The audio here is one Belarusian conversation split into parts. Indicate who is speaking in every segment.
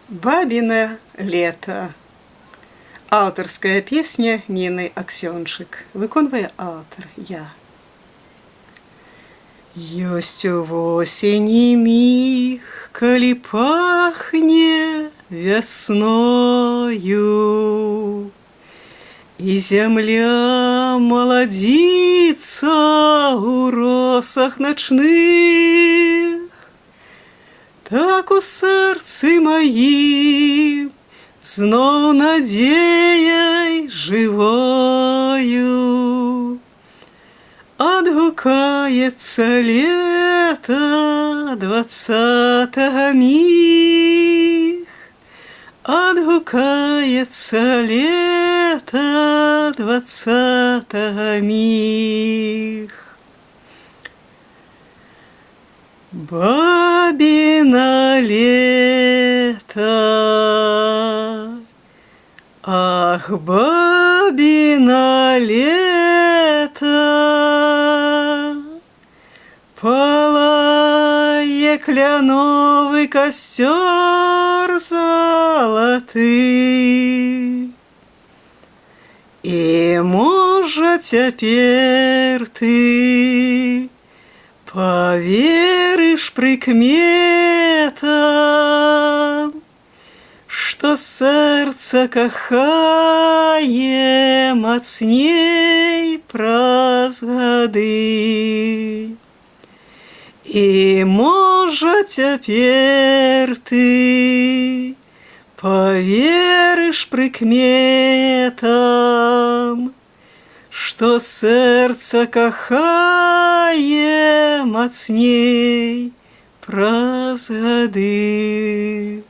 Speaker 1: Бабино лето. Аўтарская песня Ніны Аксёнчык. Выконвае аўтар, я. Ёсць у восені міг, калі пахне вясною, і зямля маладзіцца ў росах начных. Так у сэрцы маім зноў надзеяй жывою адгукаецца лета 20-го міг, адгукаецца лета 20-го міг. Бабино лето, ах, бабино лето, палае кляновы костер залаты. И, можа, цяпер ты поверишь прикметам, что сердце кахае мацней праз гады. И, можа, цяпер ты поверишь прикметам, что сердце кахае мацней праз гады.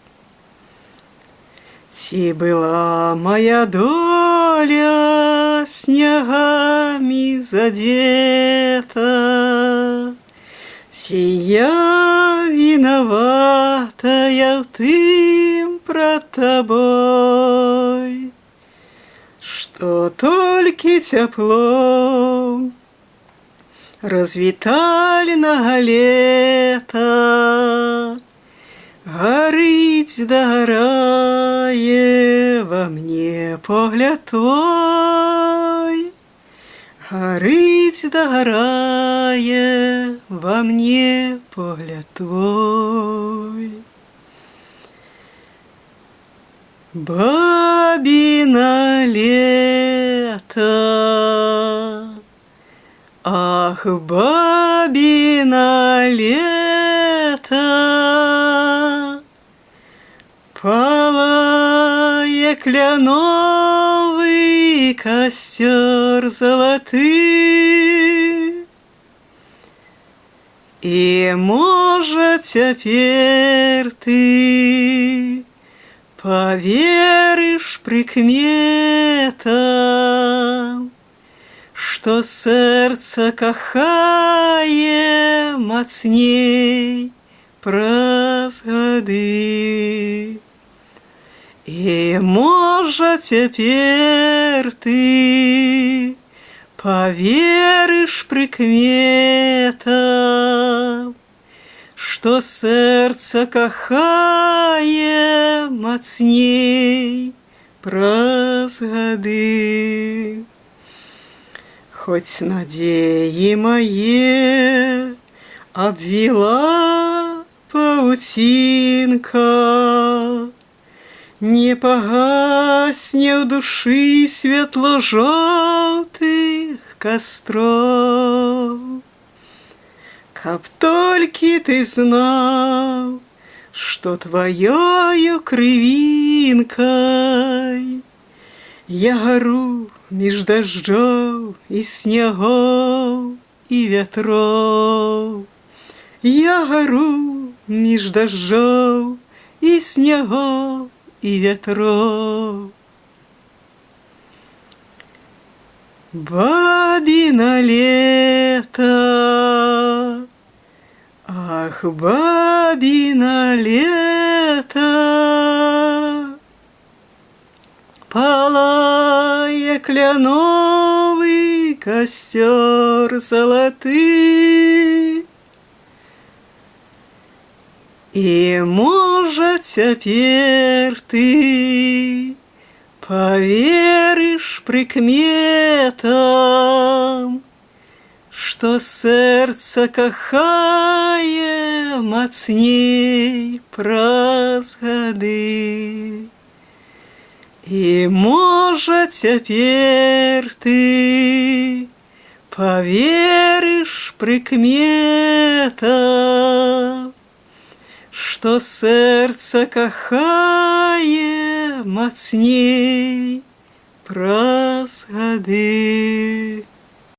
Speaker 1: Ці была моя доля снягамі задета, ці я вінаватая ў тым пред тобой, что только теплом развітальнага лета горить догорае во мне погляд твой, горить догорае во мне погляд твой. Бабино лето, ах, бабино лето, палае кляновый костер залаты. И, можа, цяпер ты поверишь прикметам, что сердце кахае мацней праз гады. И, можа, цяпер ты поверишь прикметам, что сердце кахае мацней праз гады. Хоть надеи мае обвила паутинка, не погасне в души светло-желтых костров. Каб толькі ты знал, что твоею кривинкой я гору меж дождёў и снегов и ветров. Я гору меж дождёў и снегов и ветров. Бабино лето, ах, бабино лето, палае кляновый костер золотый. І можа цяпер ты поверыш прыкметам, што сэрца кахае мацней праз гады. І можа цяпер ты поверыш прыкметам, што сэрца кахае мацней праз гады.